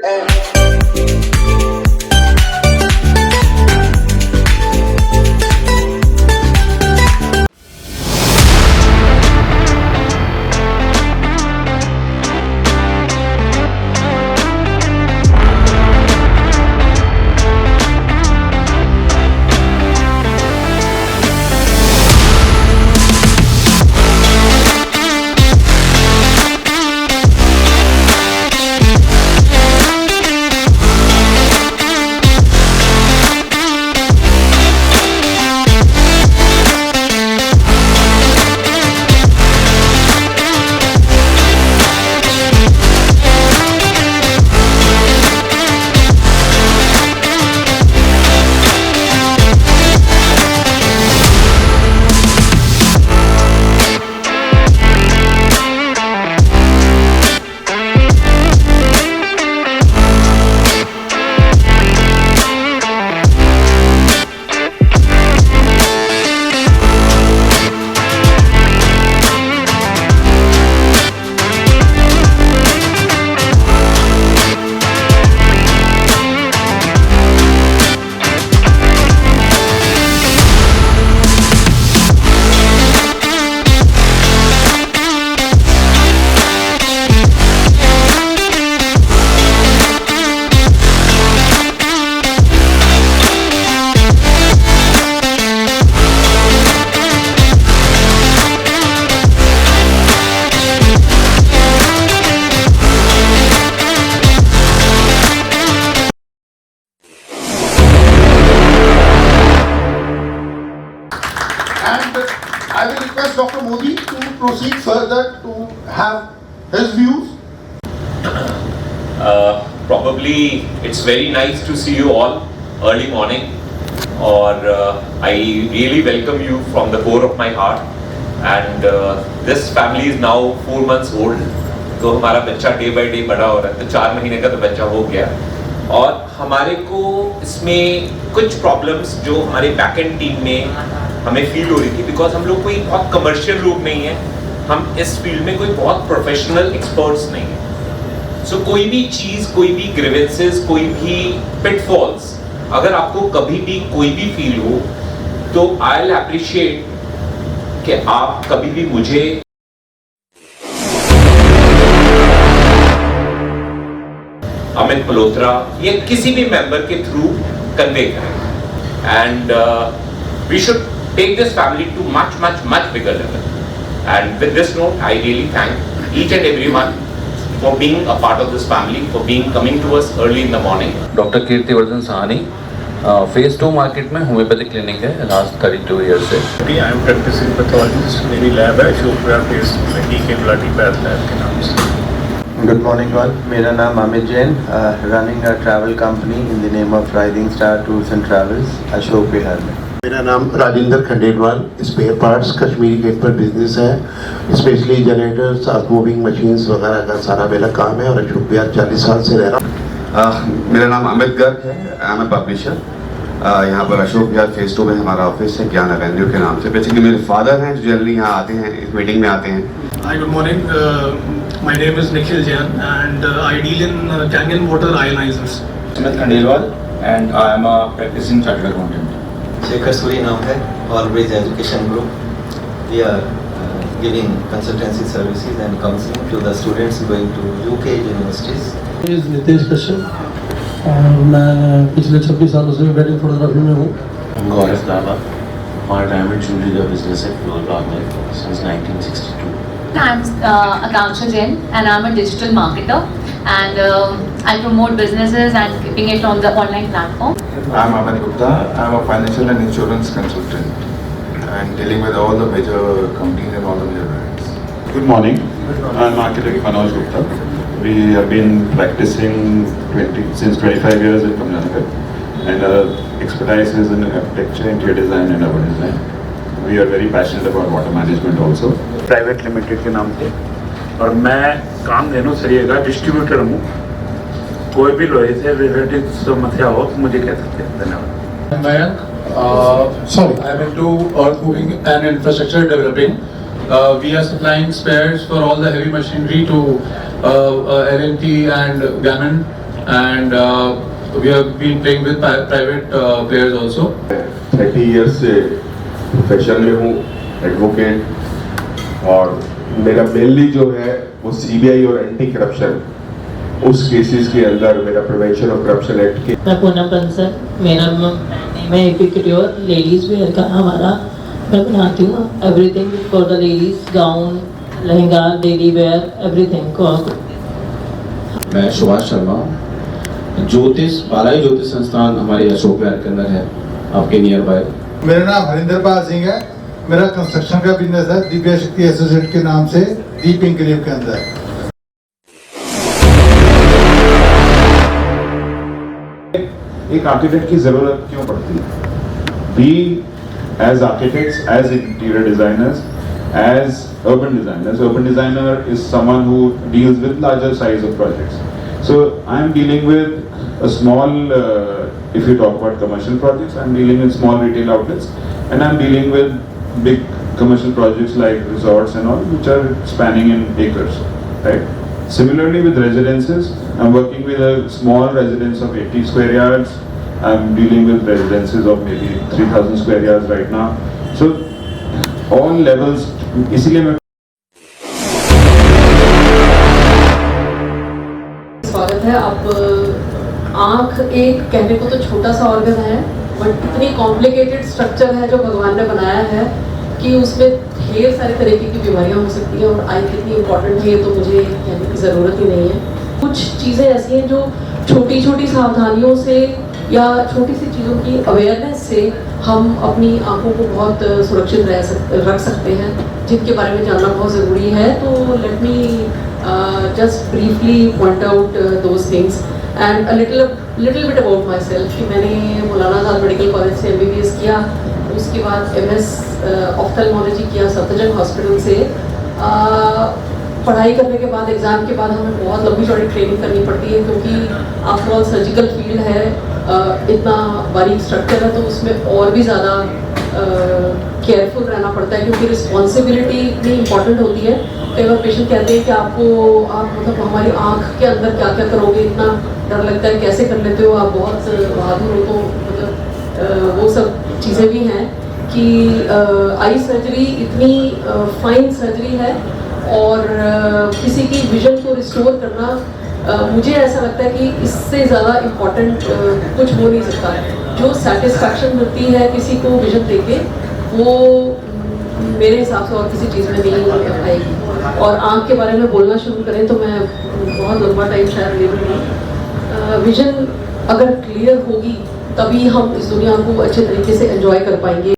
And I will request Dr. Modi to proceed further to have his views. Probably it's very nice to see you all early morning, or I really welcome you from the core of my heart. And this family is now 4 months old. तो हमारा बच्चा day by day बड़ा हो रहा है, तो 4 महीने का तो बच्चा हो गया। और हमारे को इसमें कुछ प्रॉब्लम्स जो हमारे बैक एंड टीम में हमें फील हो रही थी, बिकॉज हम लोग कोई बहुत कमर्शियल लोग नहीं है, हम इस फील्ड में कोई बहुत प्रोफेशनल एक्सपर्ट्स नहीं है। सो कोई भी चीज़, कोई भी ग्रीवेंसेस, कोई भी पिटफॉल्स अगर आपको कभी भी कोई भी फील हो, तो आई विल अप्रिशिएट कि आप कभी भी मुझे अमित मल्होत्रा या किसी भी मेंबर के थ्रू कन्वे करें। And we should take this family to much much much bigger level. And with this note I really thank each and everyone for being a part of this family, for being coming to us early in the morning. Doctor Kirtivardhan Sahni, phase 2 market में homeopathic clinic है last 32 year से। I am practising pathologist, मेरी lab है Ashok phase के bloody path lab के नाम से। Good morning all, मेरा नाम Amit Jain, running a travel company in the name of rising star tours and travels Ashok Vihar में। मेरा नाम Rajendra Khandelwal, spare parts Kashmiri gate पर बिजनेस है, specially generators, earth moving machines वगैरह का सारा मेरा काम है और अशोक बिहार 40 साल से रह रहा हूँ। मेरा नाम अमित गर्ग है, आई एम ए पब्लिशर। यहाँ पर अशोक बिहार फेज 2 में हमारा ऑफिस है, ज्ञान एवेन्यू के नाम से। बेसिकली मेरे फादर हैं जो जनरली यहाँ आते हैं, इस मीटिंग में आते हैं। Hi, good morning, my name is Nikhil Jain and I deal in Kangen water ionisers. Amit Khandelwal and I am a practising chartered accountant. Shekhar Suri नाम है, always education group. We are giving consultancy services and counselling to the students going to UK universities. Is Nitesh Kashyap, मैं पिछले 26 सालों से wedding photography में हूँ। गौरव दावा, हमारा डायमंड ज्वेलरी का बिजनेस है फ्लोर बाग में since 1962। I'm Akanksha Jain and I'm a digital marketer and I promote businesses and keeping it on the online platform. I'm Amit Gupta. I'm a financial and insurance consultant and dealing with all the major companies and all the major brands. Good morning. I'm architect Manoj Gupta. We have been practicing since 25 years in Kamjanagar, and our expertise is in architecture, interior design and urban design. We are very passionate about water management also. Private limited के नाम पे, और मैं काम देनो सरिये का distributor हूँ। कोई भी लोहे से रिलेटेड समस्या हो तो मुझे कह सकते हैं। धन्यवाद। I am into earth moving and infrastructure developing. We are supplying spares for all the heavy machinery to L&T and Gammon and we have been playing with private players also. 30 years से profession में हूँ, advocate, और मेरा mainly जो है वो CBI और anti corruption, उस केसेस के अंदर मेरा प्रिवेंशन ऑफ करप्शन एक्ट के। मैं पूनम कंसर, मेरा नेम है एपिक्योर, लेडीज वेयर का हमारा मैं बनाती हूँ everything for the ladies, gown, lehenga, daily wear, everything को। मैं सुभाष शर्मा, ज्योतिष बालाई ज्योतिष संस्थान हमारे अशोक विहार के अंदर है, आपके नियर बाय। मेरा नाम हरिंदर पाल सिंह है, मेरा कंस्ट्रक्शन का बिजनेस है दिव्या शक्ति एसोसिएट के नाम से, दीप इंक्लेव के अंदर। एक आर्किटेक्ट की जरूरत क्यों पड़ती है? Be as architects, as interior designers, as urban designers. Urban designer is someone who deals with larger size of projects. So I'm dealing with a small, if you talk about commercial projects, I'm dealing with small retail outlets, and I'm dealing with big commercial projects like resorts and all, which are spanning in acres, right? Similarly with residences, I'm working with a small residence of 80 square yards. I'm dealing with residences of maybe 3,000 square yards right now. So all levels, इसीलिए मैं स्वागत है। अब आँख एक कहने को तो छोटा सा ऑर्गन है, बट इतनी कॉम्प्लिकेटेड स्ट्रक्चर है जो भगवान ने बनाया है कि उसमें ढेर सारे तरीके की बीमारियां हो सकती हैं, और आई कितनी इम्पोर्टेंट है ये तो मुझे कहने की ज़रूरत ही नहीं है। कुछ चीज़ें ऐसी हैं जो छोटी छोटी सावधानियों से या छोटी सी चीज़ों की अवेयरनेस से हम अपनी आंखों को बहुत सुरक्षित रख सकते हैं, जिनके बारे में जानना बहुत ज़रूरी है। तो let me just briefly point out those things and a little bit about my self. कि मैंने मौलाना आज़ाद मेडिकल कॉलेज से MBBS किया, उसके बाद MS ऑफ्थल्मोलॉजी किया सफदरजंग हॉस्पिटल से। पढ़ाई करने के बाद, एग्ज़ाम के बाद हमें बहुत लंबी चौड़ी ट्रेनिंग करनी पड़ती है, क्योंकि आफ्टर ऑल सर्जिकल फील्ड है, इतना बारीक स्ट्रक्चर है, तो उसमें और भी ज़्यादा केयरफुल रहना पड़ता है, क्योंकि रिस्पॉन्सिबिलिटी इतनी इम्पॉर्टेंट होती है। कई बार पेशेंट कहते हैं कि आप मतलब हमारी आँख के अंदर क्या क्या करोगे, इतना डर लगता है, कैसे कर लेते हो आप, बहुत बहादुर हो। तो मतलब वो सब चीज़ें भी हैं कि आई सर्जरी इतनी फाइन सर्जरी है, और किसी की विजन को रिस्टोर करना मुझे ऐसा लगता है कि इससे ज़्यादा इम्पोर्टेंट कुछ हो नहीं सकता। जो सेटिस्फैक्शन मिलती है किसी को विजन देके, वो मेरे हिसाब से और किसी चीज़ में नहीं आएगी। और आँख के बारे में बोलना शुरू करें तो मैं बहुत लंबा टाइम शायद ले लूँगी। विजन अगर क्लियर होगी तभी हम इस दुनिया को अच्छे तरीके से एंजॉय कर पाएंगे।